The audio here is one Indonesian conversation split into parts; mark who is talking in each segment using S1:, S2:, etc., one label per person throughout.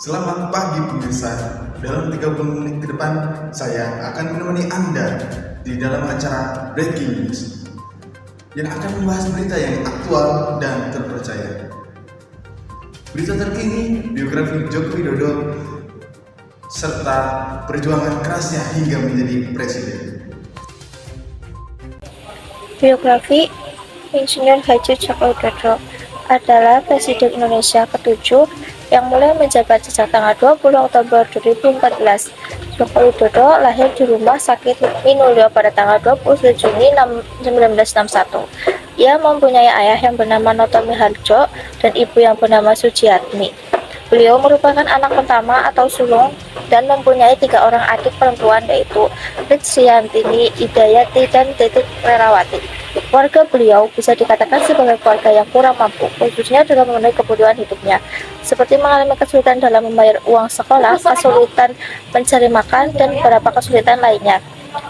S1: Selamat pagi pemirsa. Dalam 30 menit ke depan, saya akan menemani Anda di dalam acara Breaking News yang akan membahas berita yang aktual dan terpercaya. Berita terkini, biografi Joko Widodo, serta perjuangan kerasnya hingga menjadi presiden.
S2: Biografi Insinyur Haji Joko Widodo adalah Presiden Indonesia ke-7 yang mulai menjabat sejak tanggal 20 Oktober 2014. Joko Widodo lahir di Rumah Sakit Minulio pada tanggal 21 Juni 1961. Ia mempunyai ayah yang bernama Noto Miharjo dan ibu yang bernama Sujiatmi. Beliau merupakan anak pertama atau sulung dan mempunyai 3 orang adik perempuan, yaitu Ritsriantini, Idayati, dan Titik Rerawati. Keluarga beliau bisa dikatakan sebagai keluarga yang kurang mampu, khususnya dalam memenuhi kebutuhan hidupnya, seperti mengalami kesulitan dalam membayar uang sekolah, kesulitan mencari makan, dan beberapa kesulitan lainnya.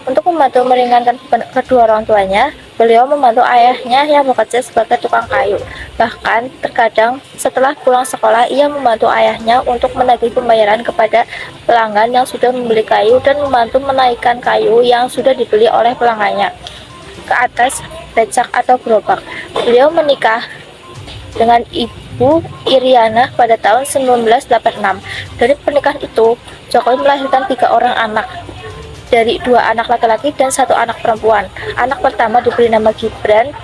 S2: Untuk membantu meringankan beban kedua orang tuanya, beliau membantu ayahnya yang bekerja sebagai tukang kayu. Bahkan, terkadang setelah pulang sekolah, ia membantu ayahnya untuk menagih pembayaran kepada pelanggan yang sudah membeli kayu dan membantu menaikkan kayu yang sudah dibeli oleh pelanggannya ke atas becak atau gerobak. Beliau menikah dengan Ibu Iriana pada tahun 1986. Dari pernikahan itu, Jokowi melahirkan 3 orang anak, dari 2 anak laki-laki dan 1 anak perempuan. Anak pertama diberi nama Gibran,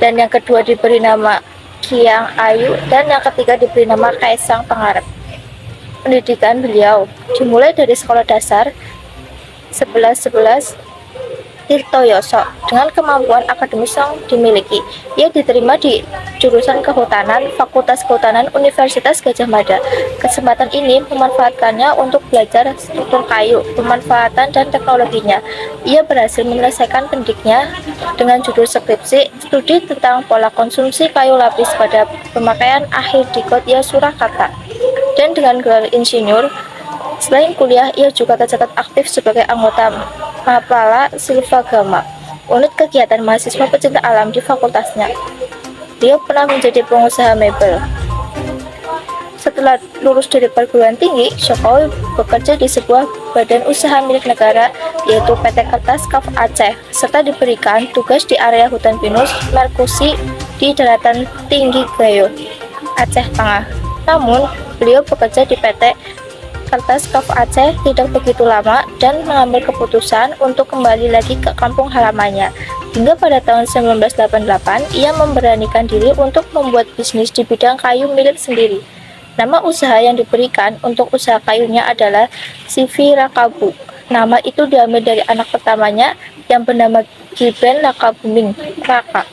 S2: dan yang kedua diberi nama Kiang Ayu, dan yang ketiga diberi nama Kaisang Pangarep. Pendidikan beliau dimulai dari sekolah dasar 11 Tirtoyoso. Dengan kemampuan akademis yang dimiliki, ia diterima di jurusan Kehutanan, Fakultas Kehutanan Universitas Gadjah Mada. Kesempatan ini memanfaatkannya untuk belajar struktur kayu, pemanfaatan dan teknologinya. Ia berhasil menyelesaikan pendidiknya dengan judul skripsi studi tentang pola konsumsi kayu lapis pada pemakaian akhir di Kota Surakarta. Dan dengan gelar insinyur, selain kuliah, ia juga tercatat aktif sebagai anggota Mapala Silvagama, unit kegiatan mahasiswa pecinta alam di fakultasnya. Dia pernah menjadi pengusaha mebel. Setelah lulus dari perguruan tinggi, Jokowi bekerja di sebuah badan usaha milik negara, yaitu PT Kertas Kaf Aceh, serta diberikan tugas di area hutan pinus Merkusi di daratan tinggi Gayo, Aceh Tengah. Namun, beliau bekerja di PT Kertas Kaf Aceh tidak begitu lama dan mengambil keputusan untuk kembali lagi ke kampung halamannya. Hingga pada tahun 1988, ia memberanikan diri untuk membuat bisnis di bidang kayu milik sendiri. Nama usaha yang diberikan untuk usaha kayunya adalah CV Rakabu. Nama itu diambil dari anak pertamanya yang bernama Gibran Rakabuming Raka.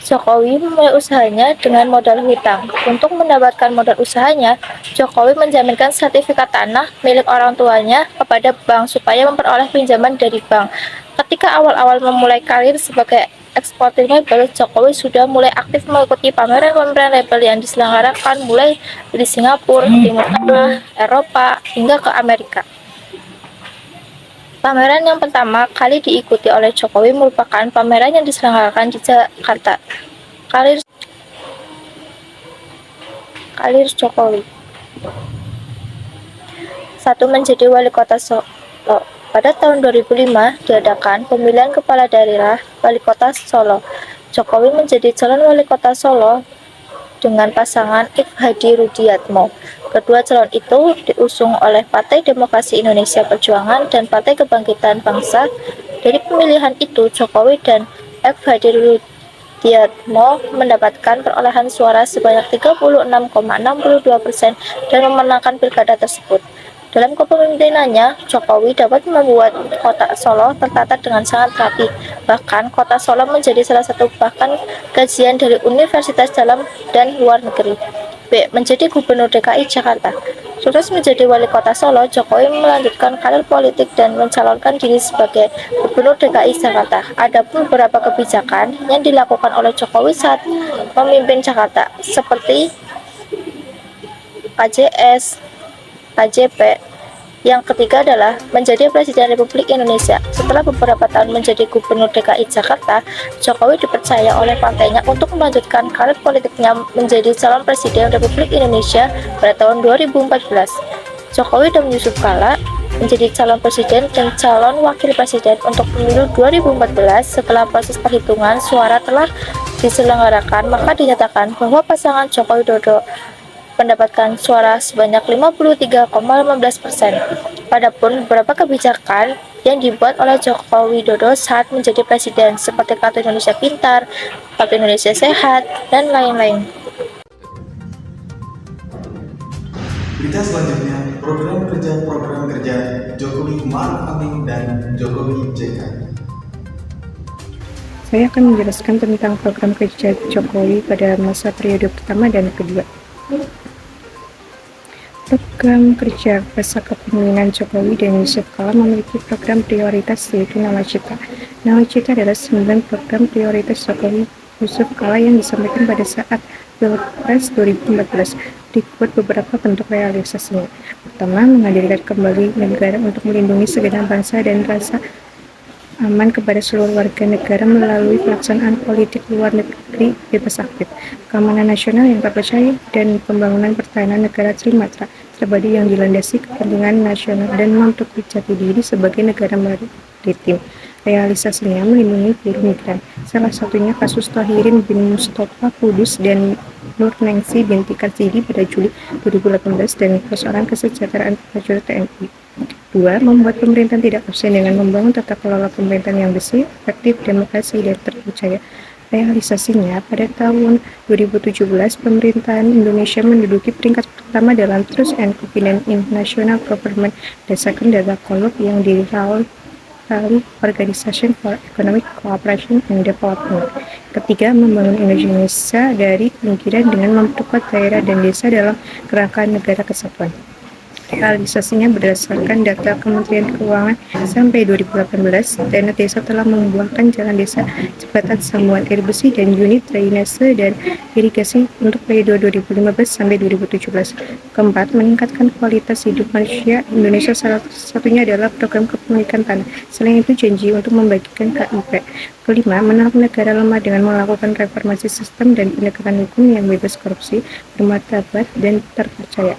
S2: Jokowi memulai usahanya dengan modal hutang. Untuk mendapatkan modal usahanya, Jokowi menjaminkan sertifikat tanah milik orang tuanya kepada bank supaya memperoleh pinjaman dari bank. Ketika awal-awal memulai karir sebagai eksportir mebel, Jokowi sudah mulai aktif mengikuti pameran-pameran mebel yang diselenggarakan mulai di Singapura, Timur Tengah, Eropa, hingga ke Amerika. Pameran yang pertama kali diikuti oleh Jokowi merupakan pameran yang diselenggarakan di Jakarta. Karir Jokowi. 1. Menjadi wali kota Solo. Pada tahun 2005 diadakan pemilihan kepala daerah wali kota Solo. Jokowi menjadi calon wali kota Solo dengan pasangan Ik Hadi Rudiatmo. Kedua calon itu diusung oleh Partai Demokrasi Indonesia Perjuangan dan Partai Kebangkitan Bangsa. Dari pemilihan itu, Jokowi dan Ik Hadi Rudiatmo mendapatkan perolehan suara sebanyak 36,62% dan memenangkan pilkada tersebut. Dalam kepemimpinannya, Jokowi dapat membuat kota Solo tertata dengan sangat rapi. Bahkan, kota Solo menjadi salah satu bahkan kajian dari universitas dalam dan luar negeri. B. Menjadi Gubernur DKI Jakarta. Sukses menjadi wali kota Solo, Jokowi melanjutkan karir politik dan mencalonkan diri sebagai Gubernur DKI Jakarta. Ada beberapa kebijakan yang dilakukan oleh Jokowi saat memimpin Jakarta, seperti KJS, KJP, Yang ketiga adalah menjadi Presiden Republik Indonesia. Setelah beberapa tahun menjadi Gubernur DKI Jakarta, Jokowi dipercaya oleh partainya untuk melanjutkan karir politiknya menjadi calon Presiden Republik Indonesia pada tahun 2014. Jokowi dan Yusuf Kala menjadi calon presiden dan calon wakil presiden untuk pemilu 2014. Setelah proses perhitungan suara telah diselenggarakan, maka dinyatakan bahwa pasangan Joko Widodo mendapatkan suara sebanyak 53,15%. Padahal beberapa kebijakan yang dibuat oleh Joko Widodo saat menjadi presiden seperti Kartu Indonesia Pintar, Kartu Indonesia Sehat, dan lain-lain.
S1: Berita selanjutnya, program kerja Jokowi Ma'ruf Amin dan Jokowi JK.
S3: Saya akan menjelaskan tentang program kerja Jokowi pada masa periode pertama dan kedua. Program kerja masa kepemimpinan Jokowi dan Yusuf Kala memiliki program prioritas yaitu Nawacita. Nawacita adalah 9 program prioritas Jokowi Yusuf Kala yang disampaikan pada saat Pilpres 2014. Dibuat beberapa bentuk realisasinya. Pertama, menghadirkan kembali negara untuk melindungi segenap bangsa dan rasa aman kepada seluruh warga negara melalui pelaksanaan politik luar negeri bebas aktif, keamanan nasional yang terpercaya, dan pembangunan pertahanan negara Trimatra terbadi yang dilandasi kepentingan nasional dan mampu jati diri sebagai negara maritim. Realisasinya melindungi buruh migran, salah satunya kasus Tahirin bin Mustafa Kudus dan Nur Nengsi binti Karsidi pada Juli 2018 dan persoalan kesejahteraan prajurit TNI. 2. Membuat pemerintahan tidak absen dengan membangun tata kelola pemerintahan yang bersih, efektif, demokrasi, dan terpercaya. Realisasinya, pada tahun 2017, pemerintahan Indonesia menduduki peringkat pertama dalam Trust and Confidence in National Government berdasarkan data Kolop yang diraih Organization for Economic Cooperation and Development. Ketiga, membangun Indonesia dari pinggiran dengan memperkuat daerah dan desa dalam kerangka negara kesatuan. Realisasinya berdasarkan data Kementerian Keuangan sampai 2018, dana desa telah membuahkan jalan desa, jembatan, sambungan air bersih, dan unit drainase dan irigasi untuk periode 2015 sampai 2017. Keempat, meningkatkan kualitas hidup manusia Indonesia, salah satunya adalah program kepemilikan tanah. Selain itu, janji untuk membagikan KIP. Kelima, menolong negara lemah dengan melakukan reformasi sistem dan penegakan hukum yang bebas korupsi, bermartabat, dan terpercaya.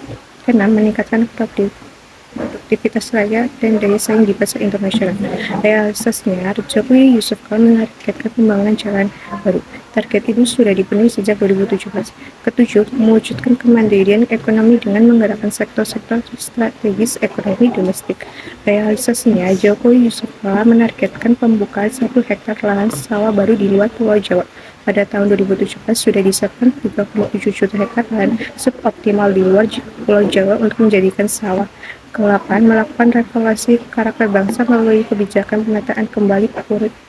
S3: Keenam, meningkatkan produktivitas rakyat dan daya saing di pasar internasional. Realisasinya, Jokowi Yusuf Kala menargetkan pembangunan jalan baru. Target itu sudah dipenuhi sejak 2017. Ketujuh, mewujudkan kemandirian ekonomi dengan menggerakkan sektor-sektor strategis ekonomi domestik. Realisasinya, Jokowi Yusuf Kala menargetkan pembukaan 1 hektar lahan sawah baru di luar Pulau Jawa. Pada tahun 2017 sudah disiapkan 37 juta hektar lahan suboptimal di luar Pulau Jawa untuk menjadikan sawah. Ke-8, melakukan reformasi karakter bangsa melalui kebijakan penataan kembali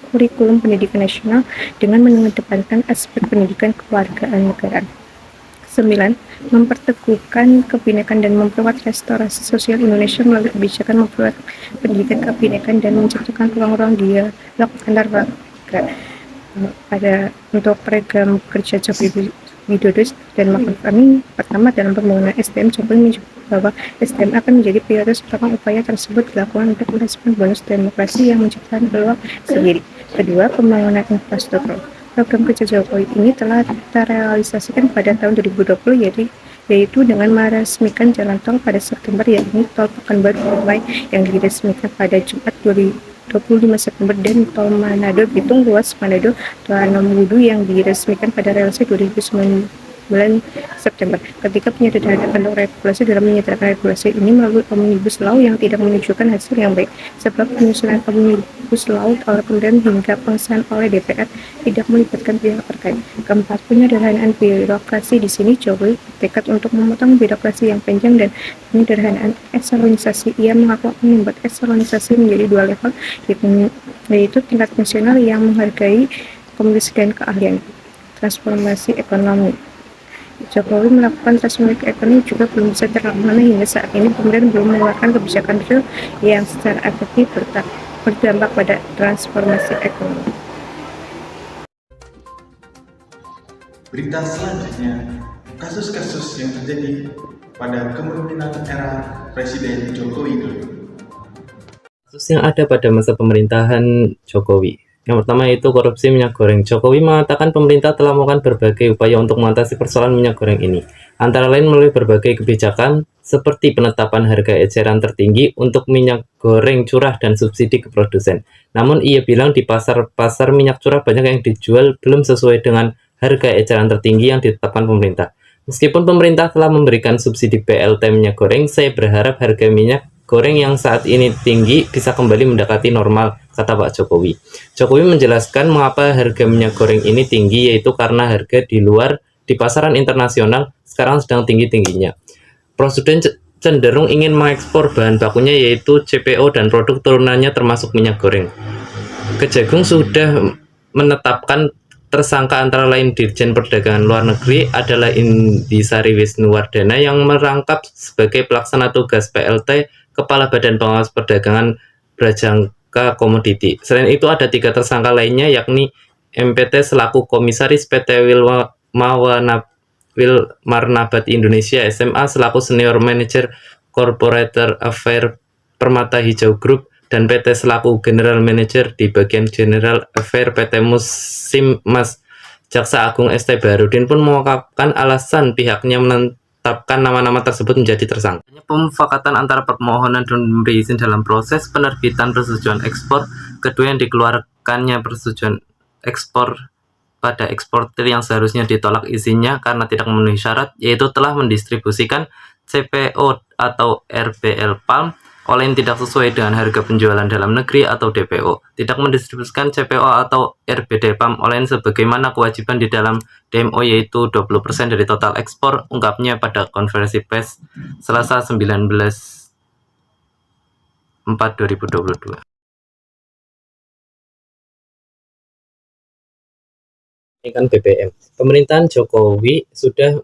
S3: kurikulum pendidikan nasional dengan mengedepankan aspek pendidikan kewargaan negaraan. 9. Memperteguhkan kebinekaan dan memperkuat restorasi sosial Indonesia melalui kebijakan memperkuat pendidikan kebinekaan dan menciptakan ruang-ruang dialog antar warga. Untuk program kerja Jokowi Widodo dan Ma'ruf Amin, pertama dalam pembangunan SDM, Jokowi menyebut bahwa SDM akan menjadi prioritas utama. Upaya tersebut dilakukan untuk merespon bonus demokrasi yang menciptakan peluang sendiri. Kedua, pembangunan infrastruktur. Program kerja Jokowi ini telah terrealisasikan pada tahun 2020 yaitu dengan meresmikan jalan tol pada September, yakni tol Pekanbaru Dumai yang diresmikan pada Jumat 25 September dan tol Manado Bitung ruas Manado Wudu yang diresmikan pada relasi 2009 September. Ketika penyederhanaan bentuk regulasi dalam menyederhanakan regulasi ini melalui Omnibus Law yang tidak menunjukkan hasil yang baik, sebab penyusunan Omnibus Law oleh pemerintah hingga pengesahan oleh DPR tidak melibatkan pihak terkait. Keempat, penyederhanaan birokrasi. Di sini Jokowi bertekad untuk memotong birokrasi yang panjang dan penyederhanaan eselonisasi. Ia mengaku akan membuat eselonisasi menjadi 2 level, yaitu tingkat nasional yang menghargai kompetensi dan keahlian. Transformasi ekonomi. Jokowi melakukan transformasi ekonomi juga belum bisa terlaksana hingga saat ini. Pemerintah belum mengeluarkan kebijakan real yang secara efektif berdampak pada transformasi ekonomi.
S1: Berita selanjutnya, kasus-kasus yang terjadi pada kepemimpinan era Presiden Joko Widodo.
S4: Kasus yang ada pada masa pemerintahan Jokowi. Yang pertama yaitu korupsi minyak goreng. Jokowi mengatakan pemerintah telah melakukan berbagai upaya untuk mengatasi persoalan minyak goreng ini. Antara lain melalui berbagai kebijakan seperti penetapan harga eceran tertinggi untuk minyak goreng curah dan subsidi ke produsen. Namun ia bilang di pasar minyak curah banyak yang dijual belum sesuai dengan harga eceran tertinggi yang ditetapkan pemerintah. Meskipun pemerintah telah memberikan subsidi BLT minyak goreng, saya berharap harga minyak goreng yang saat ini tinggi bisa kembali mendekati normal, kata Pak Jokowi. Jokowi menjelaskan mengapa harga minyak goreng ini tinggi, yaitu karena harga di luar di pasaran internasional sekarang sedang tinggi-tingginya. Presiden cenderung ingin mengekspor bahan bakunya yaitu CPO dan produk turunannya termasuk minyak goreng. Kejagung sudah menetapkan tersangka antara lain Dirjen Perdagangan Luar Negeri adalah Indisari Wisnuwardana yang merangkap sebagai pelaksana tugas PLT Kepala Badan Pengawas Perdagangan Brajangka Komoditi. Selain itu ada 3 tersangka lainnya yakni MPT selaku Komisaris PT Wilmarnabat Indonesia SMA selaku Senior Manager Corporate Affairs Permata Hijau Group dan PT selaku General Manager di bagian General Affairs PT Musimmas. Jaksa Agung ST Baharudin pun mengungkapkan alasan pihaknya menetapkan nama-nama tersebut menjadi tersangka. Pemufakatan antara permohonan dan pemberi izin dalam proses penerbitan persetujuan ekspor, kedua yang dikeluarkannya persetujuan ekspor pada eksportir yang seharusnya ditolak izinnya karena tidak memenuhi syarat, yaitu telah mendistribusikan CPO atau RBL Palm oleh yang tidak sesuai dengan harga penjualan dalam negeri atau DPO, tidak mendistribusikan CPO atau RBD Palm oleh sebagaimana kewajiban di dalam DMO yaitu 20% dari total ekspor, ungkapnya pada konferensi pers Selasa 19/4/2022. Kenaikan BBM. Pemerintahan Jokowi sudah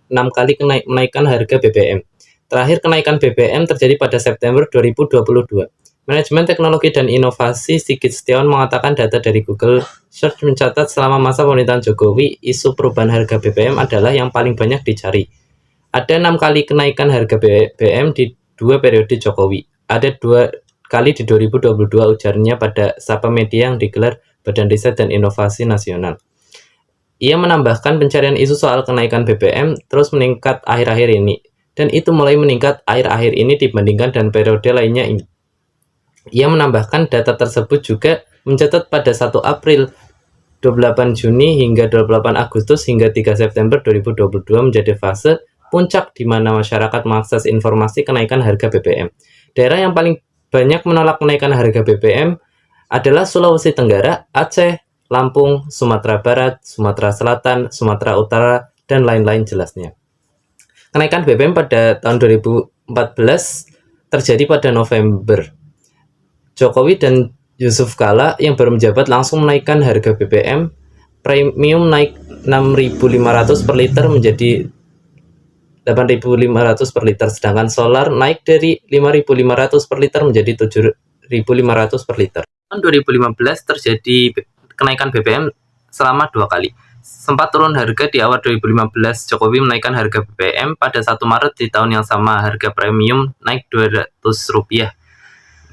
S4: 6 kali menaikkan harga BBM. Terakhir kenaikan BBM terjadi pada September 2022. Manajemen Teknologi dan Inovasi Sigit Setiawan mengatakan data dari Google Search mencatat selama masa pemerintahan Jokowi, isu perubahan harga BBM adalah yang paling banyak dicari. Ada 6 kali kenaikan harga BBM di 2 periode Jokowi. Ada 2 kali di 2022 ujarnya pada Sapa Media yang digelar Badan Riset dan Inovasi Nasional. Ia menambahkan pencarian isu soal kenaikan BBM terus meningkat akhir-akhir ini. Dan itu mulai meningkat akhir-akhir ini dibandingkan dengan periode lainnya ini. Ia menambahkan data tersebut juga mencatat pada 1 April, 28 Juni hingga 28 Agustus hingga 3 September 2022 menjadi fase puncak di mana masyarakat mengakses informasi kenaikan harga BBM. Daerah yang paling banyak menolak kenaikan harga BBM adalah Sulawesi Tenggara, Aceh, Lampung, Sumatera Barat, Sumatera Selatan, Sumatera Utara, dan lain-lain jelasnya. Kenaikan BBM pada tahun 2014 terjadi pada November. Jokowi dan Yusuf Kala yang baru menjabat langsung menaikkan harga BBM. Premium naik 6.500 per liter menjadi 8.500 per liter, sedangkan solar naik dari 5.500 per liter menjadi 7.500 per liter. Tahun 2015 terjadi kenaikan BBM selama 2 kali. Sempat turun harga di awal 2015, Jokowi menaikkan harga BBM pada 1 Maret di tahun yang sama, harga premium naik Rp200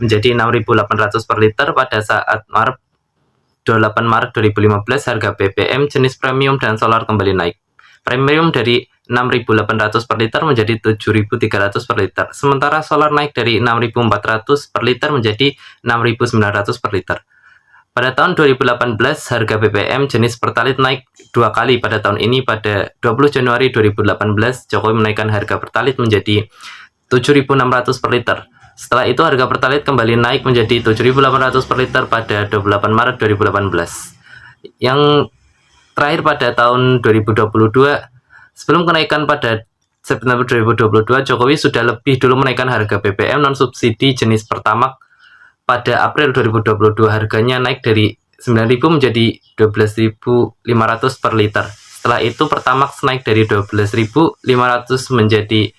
S4: menjadi 6.800 per liter. Pada saat 28 Maret 2015, harga BBM jenis premium dan solar kembali naik. Premium dari 6.800 per liter menjadi 7.300 per liter, sementara solar naik dari 6.400 per liter menjadi 6.900 per liter. Pada tahun 2018, harga BBM jenis Pertalite naik 2 kali pada tahun ini. Pada 20 Januari 2018, Jokowi menaikkan harga Pertalite menjadi 7.600 per liter. Setelah itu, harga Pertalite kembali naik menjadi 7.800 per liter pada 28 Maret 2018. Yang terakhir pada tahun 2022, sebelum kenaikan pada September 2022, Jokowi sudah lebih dulu menaikkan harga BBM non-subsidi jenis Pertamax. Pada April 2022 harganya naik dari 9.000 menjadi 12.500 per liter. Setelah itu Pertamax naik dari 12.500 menjadi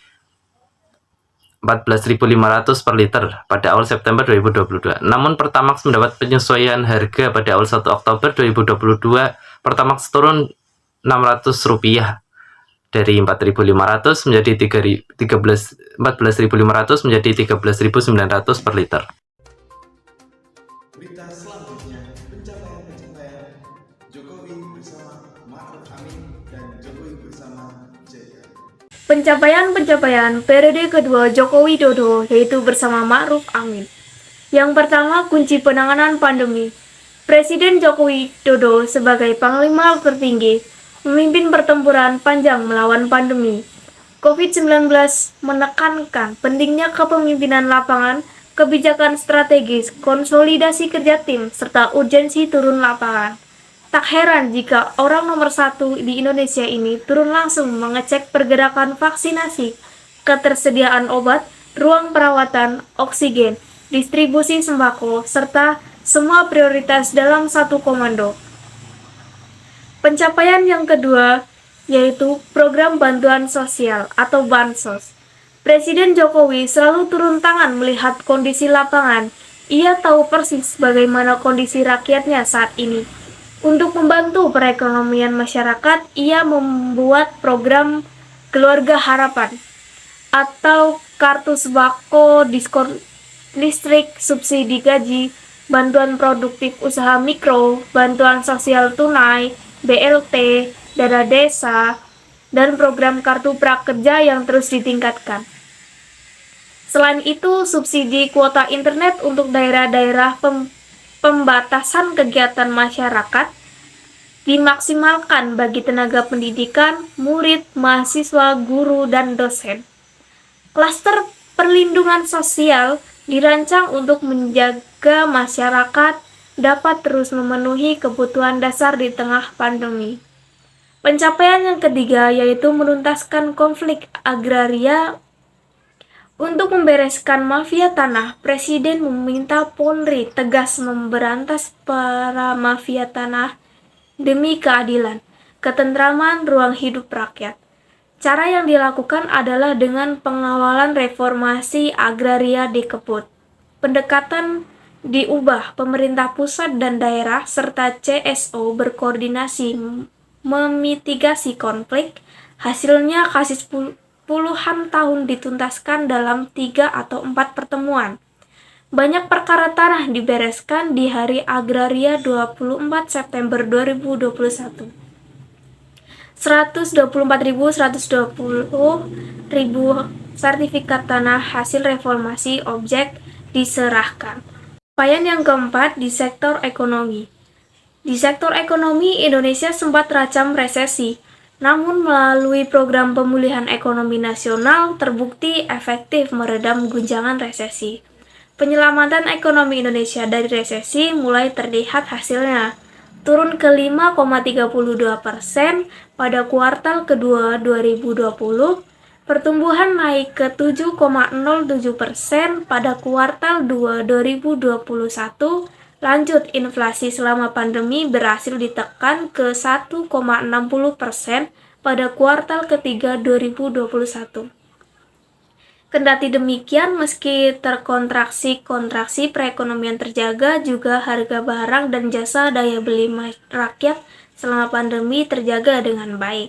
S4: 14.500 per liter pada awal September 2022. Namun Pertamax mendapat penyesuaian harga pada awal 1 Oktober 2022. Pertamax turun Rp600 dari 4.500 menjadi 14.500 menjadi 13.900 per liter.
S1: Berita selanjutnya, pencapaian-pencapaian Jokowi bersama Ma'ruf Amin dan Jokowi bersama JK.
S2: Pencapaian-pencapaian periode kedua Joko Widodo yaitu bersama Ma'ruf Amin. Yang pertama, kunci penanganan pandemi. Presiden Joko Widodo sebagai Panglima tertinggi memimpin pertempuran panjang melawan pandemi COVID-19, menekankan pentingnya kepemimpinan lapangan, kebijakan strategis, konsolidasi kerja tim, serta urgensi turun lapangan. Tak heran jika orang nomor satu di Indonesia ini turun langsung mengecek pergerakan vaksinasi, ketersediaan obat, ruang perawatan, oksigen, distribusi sembako, serta semua prioritas dalam satu komando. Pencapaian yang kedua yaitu program bantuan sosial atau Bansos. Presiden Jokowi selalu turun tangan melihat kondisi lapangan. Ia tahu persis bagaimana kondisi rakyatnya saat ini. Untuk membantu perekonomian masyarakat, ia membuat program Keluarga Harapan atau kartu sembako, diskon listrik, subsidi gaji, bantuan produktif usaha mikro, bantuan sosial tunai, BLT, dana desa, dan program kartu prakerja yang terus ditingkatkan. Selain itu, subsidi kuota internet untuk daerah-daerah pembatasan kegiatan masyarakat dimaksimalkan bagi tenaga pendidikan, murid, mahasiswa, guru, dan dosen. Klaster perlindungan sosial dirancang untuk menjaga masyarakat dapat terus memenuhi kebutuhan dasar di tengah pandemi. Pencapaian yang ketiga yaitu menuntaskan konflik agraria. Untuk membereskan mafia tanah, Presiden meminta Polri tegas memberantas para mafia tanah demi keadilan, ketentraman, ruang hidup rakyat. Cara yang dilakukan adalah dengan pengawalan reformasi agraria dikebut. Pendekatan diubah, pemerintah pusat dan daerah serta CSO berkoordinasi memitigasi konflik. Hasilnya kasus puluhan tahun dituntaskan dalam 3 atau 4 pertemuan. Banyak perkara tanah dibereskan di Hari Agraria 24 September 2021. 124.120 sertifikat tanah hasil reformasi objek diserahkan. Pencapaian yang keempat di sektor ekonomi. Di sektor ekonomi, Indonesia sempat terancam resesi, namun melalui program pemulihan ekonomi nasional terbukti efektif meredam guncangan resesi. Penyelamatan ekonomi Indonesia dari resesi mulai terlihat hasilnya, turun ke 5,32% pada kuartal kedua 2020, pertumbuhan naik ke 7,07% pada kuartal 2 2021, lanjut inflasi selama pandemi berhasil ditekan ke 1,60% pada kuartal ketiga 2021. Kendati demikian, meski terkontraksi perekonomian terjaga, juga harga barang dan jasa daya beli rakyat selama pandemi terjaga dengan baik.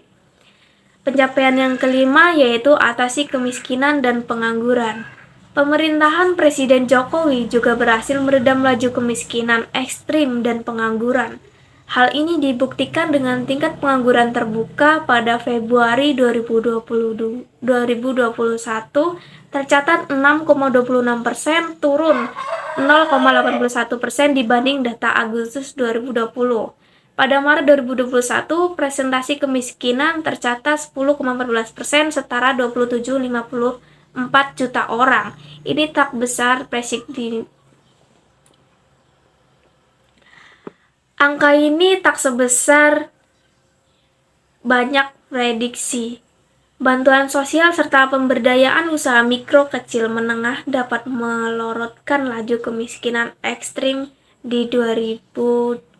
S2: Pencapaian yang kelima yaitu atasi kemiskinan dan pengangguran. Pemerintahan Presiden Jokowi juga berhasil meredam laju kemiskinan ekstrim dan pengangguran. Hal ini dibuktikan dengan tingkat pengangguran terbuka pada Februari 2021 tercatat 6,26%, turun 0,81% dibanding data Agustus 2020. Pada Maret 2021, presentasi kemiskinan tercatat 10,14%, setara 27,54 juta orang. Ini tak besar Angka ini tak sebesar banyak prediksi. Bantuan sosial serta pemberdayaan usaha mikro, kecil, menengah dapat melorotkan laju kemiskinan ekstrim di 200.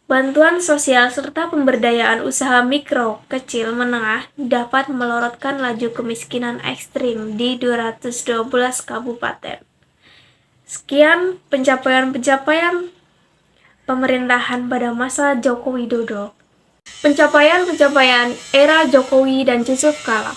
S2: Bantuan sosial serta pemberdayaan usaha mikro, kecil, menengah dapat melorotkan laju kemiskinan ekstrim di 212 kabupaten. Sekian pencapaian pemerintahan pada masa Joko Widodo. Pencapaian-pencapaian era Jokowi dan Yusuf Kala.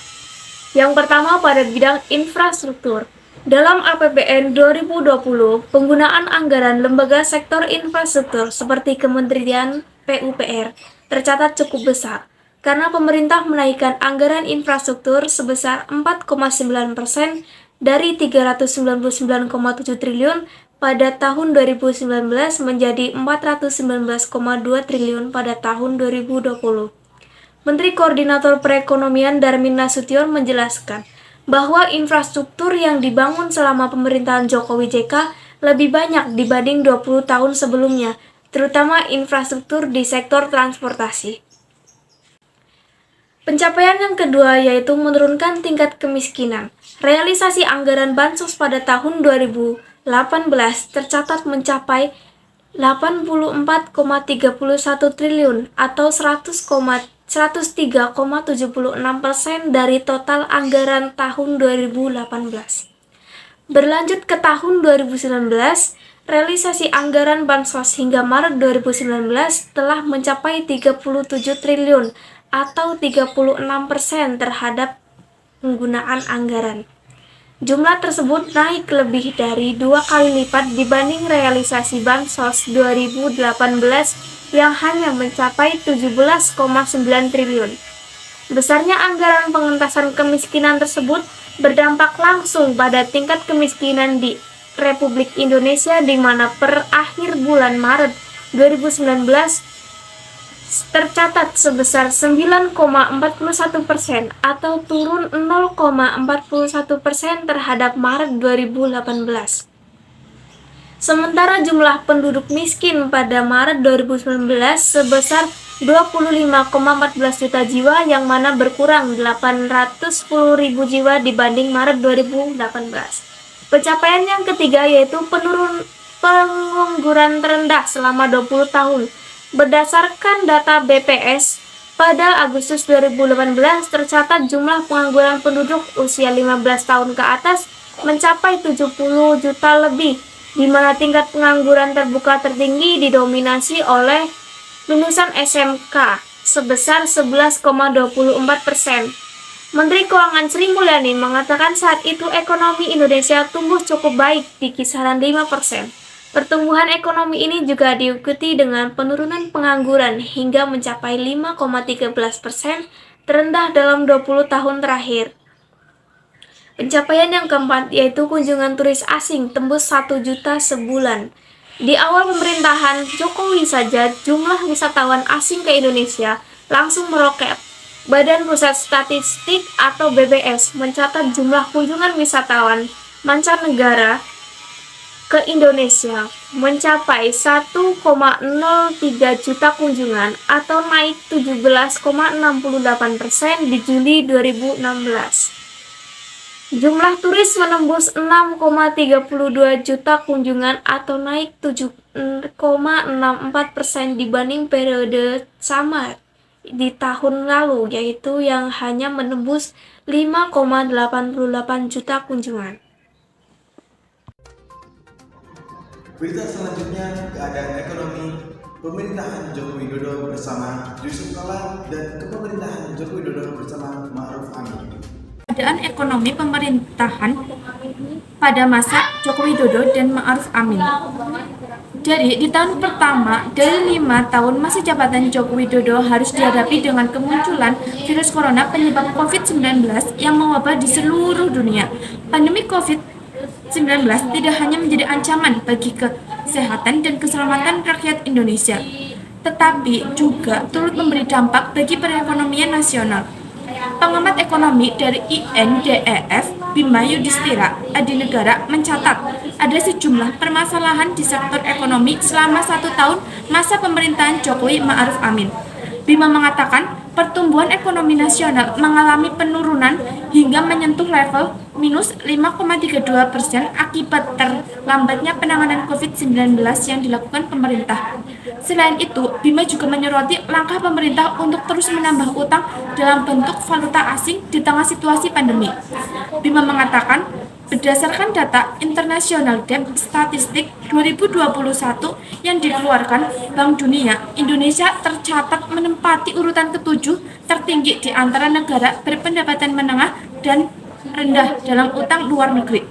S2: Yang pertama pada bidang infrastruktur. Dalam APBN 2020, penggunaan anggaran lembaga sektor infrastruktur seperti Kementerian PUPR tercatat cukup besar, karena pemerintah menaikkan anggaran infrastruktur sebesar 4,9% dari 399,7 triliun pada tahun 2019 menjadi 419,2 triliun pada tahun 2020. Menteri Koordinator Perekonomian Darmin Nasution menjelaskan bahwa infrastruktur yang dibangun selama pemerintahan Jokowi JK lebih banyak dibanding 20 tahun sebelumnya, terutama infrastruktur di sektor transportasi. Pencapaian yang kedua yaitu menurunkan tingkat kemiskinan. Realisasi anggaran bansos pada tahun 2018 tercatat mencapai 84,31 triliun atau 103,76% dari total anggaran tahun 2018. Berlanjut ke tahun 2019, realisasi anggaran bansos hingga Maret 2019 telah mencapai 37 triliun atau 36% terhadap penggunaan anggaran. Jumlah tersebut naik lebih dari 2 kali lipat dibanding realisasi bansos 2018 yang hanya mencapai 17,9 triliun. Besarnya anggaran pengentasan kemiskinan tersebut berdampak langsung pada tingkat kemiskinan di Republik Indonesia di mana per akhir bulan Maret 2019 tercatat sebesar 9,41% atau turun 0,41% terhadap Maret 2018. Sementara jumlah penduduk miskin pada Maret 2019 sebesar 25,14 juta jiwa yang mana berkurang 810.000 jiwa dibanding Maret 2018. Pencapaian yang ketiga yaitu pengangguran terendah selama 20 tahun. Berdasarkan data BPS, pada Agustus 2018 tercatat jumlah pengangguran penduduk usia 15 tahun ke atas mencapai 70 juta lebih, di mana tingkat pengangguran terbuka tertinggi didominasi oleh lulusan SMK sebesar 11,24%. Menteri Keuangan Sri Mulyani mengatakan saat itu ekonomi Indonesia tumbuh cukup baik di kisaran 5%. Pertumbuhan ekonomi ini juga diikuti dengan penurunan pengangguran hingga mencapai 5,13%, terendah dalam 20 tahun terakhir. Pencapaian yang keempat yaitu kunjungan turis asing tembus 1 juta sebulan. Di awal pemerintahan Jokowi saja jumlah wisatawan asing ke Indonesia langsung meroket. Badan Pusat Statistik atau BPS mencatat jumlah kunjungan wisatawan mancanegara ke Indonesia mencapai 1,03 juta kunjungan atau naik 17,68% di Juli 2016. Jumlah turis menembus 6,32 juta kunjungan atau naik 7,64% dibanding periode sama di tahun lalu, yaitu yang hanya menembus 5,88 juta kunjungan.
S1: Berita selanjutnya, keadaan ekonomi pemerintahan Joko Widodo bersama Yusuf Kala dan kepemerintahan Joko Widodo bersama Ma'ruf Amin.
S5: Keadaan ekonomi pemerintahan pada masa Joko Widodo dan Ma'ruf Amin. Jadi, di tahun pertama dari 5 tahun masa jabatan Joko Widodo harus dihadapi dengan kemunculan virus corona penyebab COVID-19 yang mewabah di seluruh dunia. Pandemi COVID-19 tidak hanya menjadi ancaman bagi kesehatan dan keselamatan rakyat Indonesia, tetapi juga turut memberi dampak bagi perekonomian nasional. Pengamat ekonomi dari INDEF, Bima Yudhistira Adinegara mencatat ada sejumlah permasalahan di sektor ekonomi selama 1 tahun masa pemerintahan Jokowi Ma'ruf Amin. Bima mengatakan pertumbuhan ekonomi nasional mengalami penurunan hingga menyentuh level minus 5,32% akibat terlambatnya penanganan COVID-19 yang dilakukan pemerintah. Selain itu, Bima juga menyoroti langkah pemerintah untuk terus menambah utang dalam bentuk valuta asing di tengah situasi pandemi. Bima mengatakan Berdasarkan data International Debt Statistic 2021 yang dikeluarkan Bank Dunia, Indonesia tercatat menempati urutan ke-7 tertinggi di antara negara berpendapatan menengah dan rendah dalam utang luar negeri.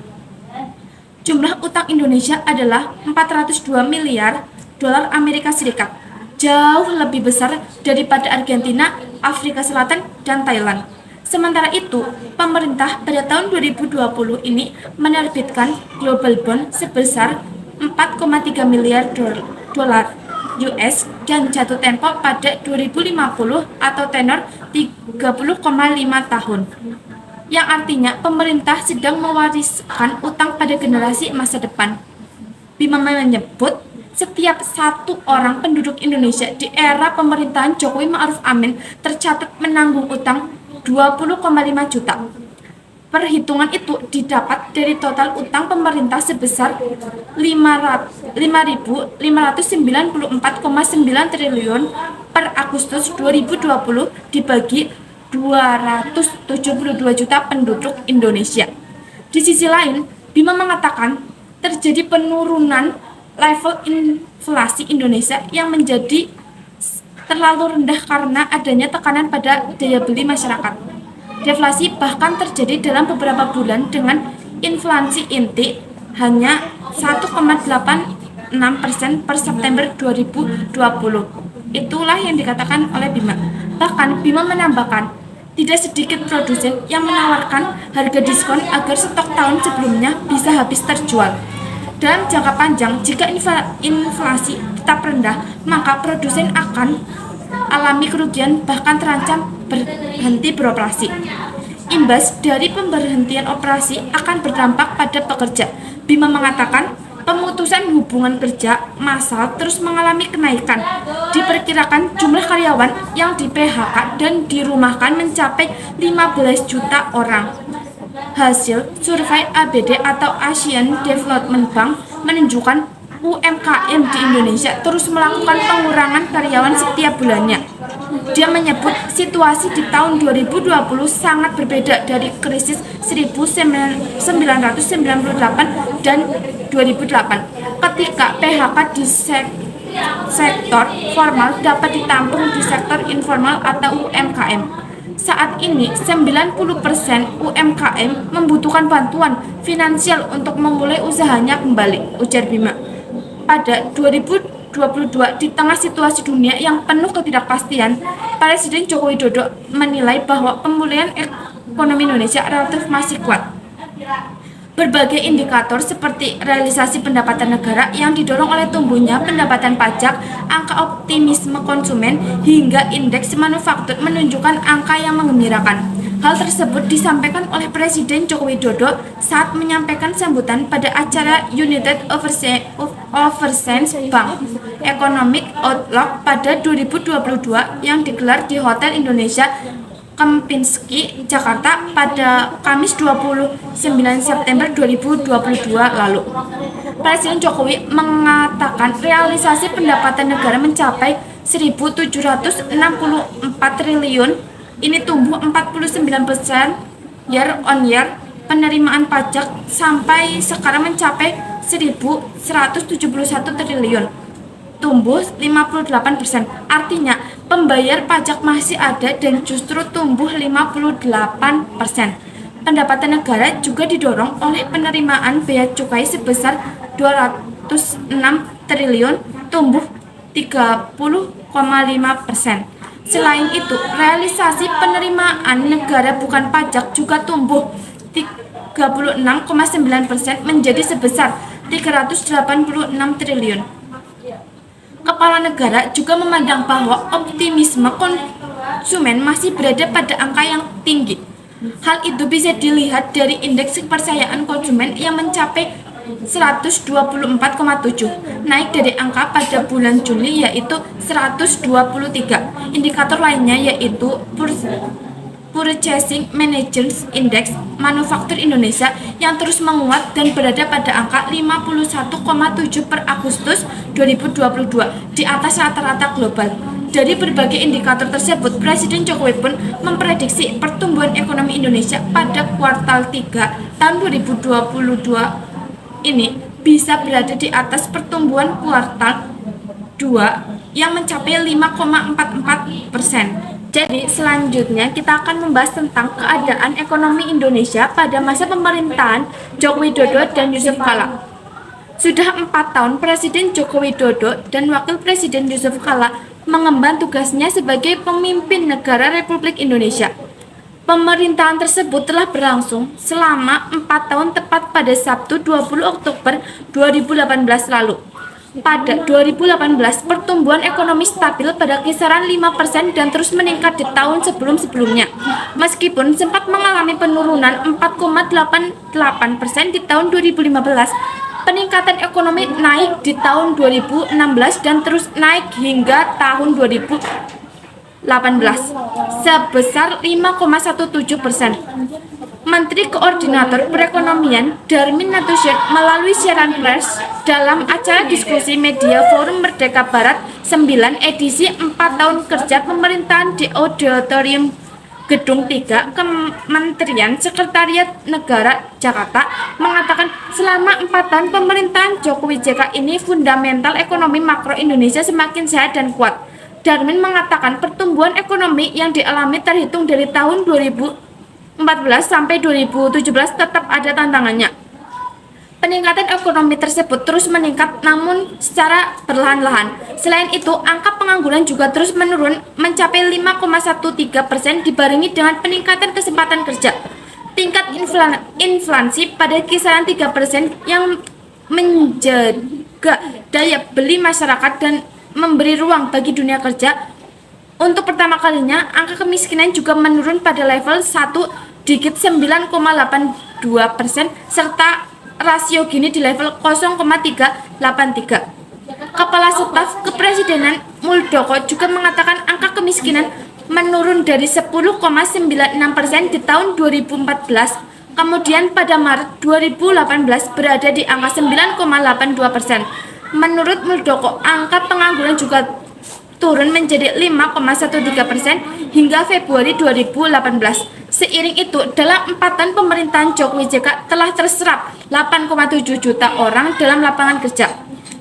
S5: Jumlah utang Indonesia adalah 402 miliar dolar Amerika Serikat, jauh lebih besar daripada Argentina, Afrika Selatan, dan Thailand. Sementara itu, pemerintah pada tahun 2020 ini menerbitkan global bond sebesar 4,3 miliar dolar US dan jatuh tempo pada 2050 atau tenor 30,5 tahun. Yang artinya pemerintah sedang mewariskan utang pada generasi masa depan. Bima menyebut setiap satu orang penduduk Indonesia di era pemerintahan Jokowi Ma'ruf Amin tercatat menanggung utang 20,5 juta. Perhitungan itu didapat dari total utang pemerintah sebesar 5.594,9 triliun per Agustus 2020 dibagi 272 juta penduduk Indonesia. Di sisi lain, Bima mengatakan terjadi penurunan level inflasi Indonesia yang menjadi terlalu rendah karena adanya tekanan pada daya beli masyarakat. Deflasi bahkan terjadi dalam beberapa bulan dengan inflasi inti hanya 1,86% per September 2020. Itulah yang dikatakan oleh Bima. Bahkan Bima menambahkan, tidak sedikit produsen yang menawarkan harga diskon agar stok tahun sebelumnya bisa habis terjual. Dalam jangka panjang, jika inflasi tetap rendah, maka produsen akan alami kerugian bahkan terancam berhenti beroperasi. Imbas dari pemberhentian operasi akan berdampak pada pekerja. Bima mengatakan pemutusan hubungan kerja massal terus mengalami kenaikan. Diperkirakan jumlah karyawan yang di PHK dan dirumahkan mencapai 15 juta orang. Hasil survei ABD atau Asian Development Bank menunjukkan UMKM di Indonesia terus melakukan pengurangan karyawan setiap bulannya. Dia menyebut situasi di tahun 2020 sangat berbeda dari krisis 1998 dan 2008 ketika PHK di sektor formal dapat ditampung di sektor informal atau UMKM. Saat ini, 90% UMKM membutuhkan bantuan finansial untuk memulai usahanya kembali, ujar Bima. Pada 2022, di tengah situasi dunia yang penuh ketidakpastian, Presiden Joko Widodo menilai bahwa pemulihan ekonomi Indonesia relatif masih kuat. Berbagai indikator seperti realisasi pendapatan negara yang didorong oleh tumbuhnya pendapatan pajak, angka optimisme konsumen, hingga indeks manufaktur menunjukkan angka yang menggembirakan. Hal tersebut disampaikan oleh Presiden Joko Widodo saat menyampaikan sambutan pada acara United Overseas Bank Economic Outlook pada 2022 yang digelar di Hotel Indonesia Kempinski, Jakarta pada Kamis 29 September 2022 lalu. Presiden Jokowi mengatakan realisasi pendapatan negara mencapai 1.764 triliun, ini tumbuh 49% year on year. Penerimaan pajak sampai sekarang mencapai 1.171 triliun, tumbuh 58%. Artinya pembayar pajak masih ada dan justru tumbuh 58%. Pendapatan negara juga didorong oleh penerimaan bea cukai sebesar 206 triliun, tumbuh 30,5%. Selain itu, realisasi penerimaan negara bukan pajak juga tumbuh 36,9% menjadi sebesar 386 triliun. Kepala negara juga memandang bahwa optimisme konsumen masih berada pada angka yang tinggi. Hal itu bisa dilihat dari indeks kepercayaan konsumen yang mencapai 124,7, naik dari angka pada bulan Juli yaitu 123. Indikator lainnya yaitu Purchasing Managers Index Manufaktur Indonesia yang terus menguat dan berada pada angka 51,7 per Agustus 2022, di atas rata-rata global. Dari berbagai indikator tersebut, Presiden Jokowi pun memprediksi pertumbuhan ekonomi Indonesia pada kuartal 3 tahun 2022 ini bisa berada di atas pertumbuhan kuartal 2 yang mencapai 5,44%. Jadi selanjutnya kita akan membahas tentang keadaan ekonomi Indonesia pada masa pemerintahan Joko Widodo dan Yusuf Kala. Sudah 4 tahun Presiden Joko Widodo dan Wakil Presiden Yusuf Kala mengemban tugasnya sebagai pemimpin negara Republik Indonesia. Pemerintahan tersebut telah berlangsung selama 4 tahun tepat pada Sabtu 20 Oktober 2018 lalu. Pada 2018, pertumbuhan ekonomi stabil pada kisaran 5% dan terus meningkat di tahun sebelum-sebelumnya. Meskipun sempat mengalami penurunan 4,88% di tahun 2015, peningkatan ekonomi naik di tahun 2016 dan terus naik hingga tahun 2018 sebesar 5,17%. Menteri Koordinator Perekonomian Darmin Nasution melalui siaran pers dalam acara diskusi media Forum Merdeka Barat 9 edisi 4 tahun kerja pemerintahan di Auditorium Gedung 3 Kementerian Sekretariat Negara Jakarta mengatakan selama 4 tahun pemerintahan Jokowi JK ini fundamental ekonomi makro Indonesia semakin sehat dan kuat. Darmin mengatakan pertumbuhan ekonomi yang dialami terhitung dari tahun 2014 sampai 2017 tetap ada tantangannya. Peningkatan ekonomi tersebut terus meningkat namun secara perlahan-lahan. Selain itu, angka pengangguran juga terus menurun mencapai 5,13% dibarengi dengan peningkatan kesempatan kerja. Tingkat inflasi pada kisaran 3% yang menjaga daya beli masyarakat dan memberi ruang bagi dunia kerja. Untuk pertama kalinya, angka kemiskinan juga menurun pada level 1 digit 9,82% serta rasio Gini di level 0,383. Kepala Staf Kepresidenan Muldoko juga mengatakan angka kemiskinan menurun dari 10,96% di tahun 2014, kemudian pada Maret 2018 berada di angka 9,82%. Menurut Muldoko, angka pengangguran juga turun menjadi 5,13% hingga Februari 2018. Seiring itu, dalam 4 tahun pemerintahan Jokowi JK telah terserap 8,7 juta orang dalam lapangan kerja.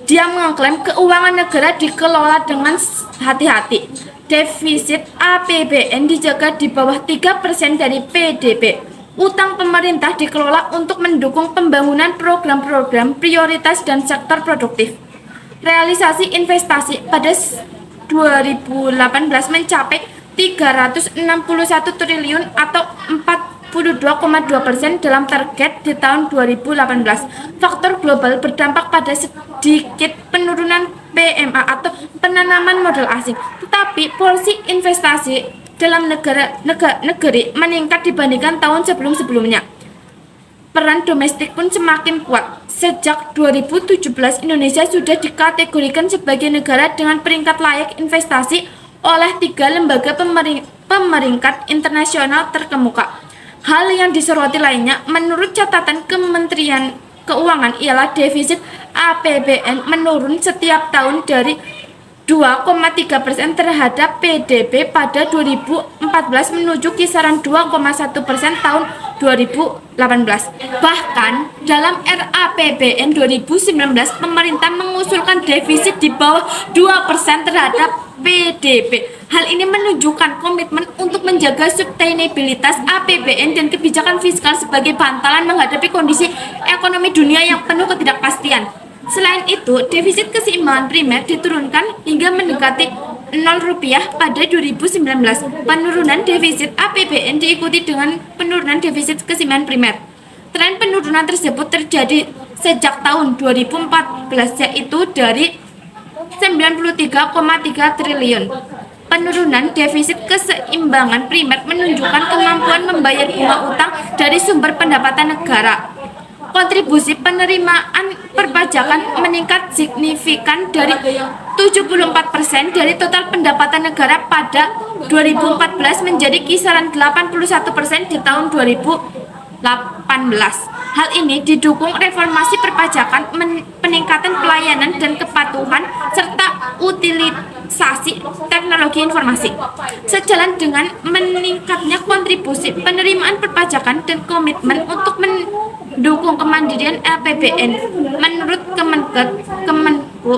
S5: Dia mengklaim keuangan negara dikelola dengan hati-hati. Defisit APBN dijaga di bawah 3% dari PDB. Utang pemerintah dikelola untuk mendukung pembangunan program-program prioritas dan sektor produktif. Realisasi investasi pada 2018 mencapai 361 triliun atau 42,2% dalam target di tahun 2018. Faktor global berdampak pada sedikit penurunan PMA atau penanaman modal asing, tetapi porsi investasi dalam negeri meningkat dibandingkan tahun sebelum-sebelumnya. Peran domestik pun semakin kuat. Sejak 2017, Indonesia sudah dikategorikan sebagai negara dengan peringkat layak investasi oleh 3 lembaga pemeringkat internasional terkemuka. Hal yang disoroti lainnya, menurut catatan Kementerian Keuangan, ialah defisit APBN menurun setiap tahun dari 2,3% terhadap PDB pada 2014 menuju kisaran 2,1% tahun 2018. Bahkan dalam RAPBN 2019 pemerintah mengusulkan defisit di bawah 2% terhadap PDB. Hal ini menunjukkan komitmen untuk menjaga sustainabilitas APBN dan kebijakan fiskal sebagai bantalan menghadapi kondisi ekonomi dunia yang penuh ketidakpastian. Selain itu, defisit keseimbangan primer diturunkan hingga mendekati Rp0 pada 2019. Penurunan defisit APBN diikuti dengan penurunan defisit keseimbangan primer. Tren penurunan tersebut terjadi sejak tahun 2014, yaitu dari 93,3 triliun. Penurunan defisit keseimbangan primer menunjukkan kemampuan membayar bunga utang dari sumber pendapatan negara. Kontribusi penerimaan perpajakan meningkat signifikan dari 74% dari total pendapatan negara pada 2014 menjadi kisaran 81% di tahun 2018. Hal ini didukung reformasi perpajakan, peningkatan pelayanan dan kepatuhan, serta teknologi informasi. Sejalan dengan meningkatnya kontribusi penerimaan perpajakan dan komitmen untuk mendukung kemandirian APBN, menurut Kemenku,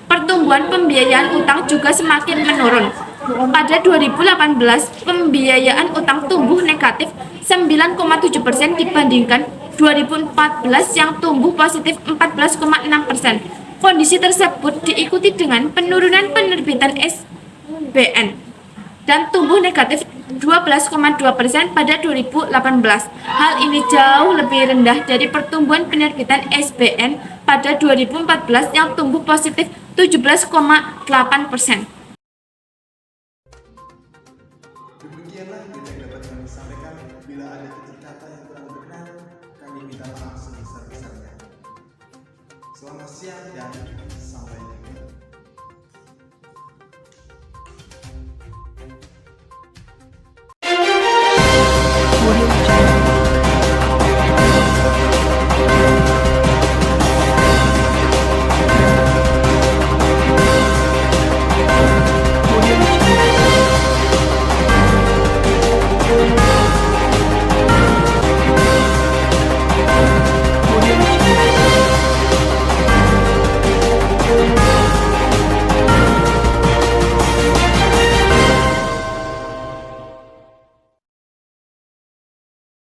S5: pertumbuhan pembiayaan utang juga semakin menurun. Pada 2018, pembiayaan utang tumbuh negatif 9,7% dibandingkan 2014 yang tumbuh positif 14,6%. Kondisi tersebut diikuti dengan penurunan penerbitan SBN dan tumbuh negatif 12,2% pada 2018. Hal ini jauh lebih rendah dari pertumbuhan penerbitan SBN pada 2014 yang tumbuh positif 17,8%.
S1: Demikianlah berita yang dapat kami sampaikan. Bila ada titik kata yang kurang berkenan, kami minta maaf sebesar-besarnya. Selamat siang dan sampai jumpa.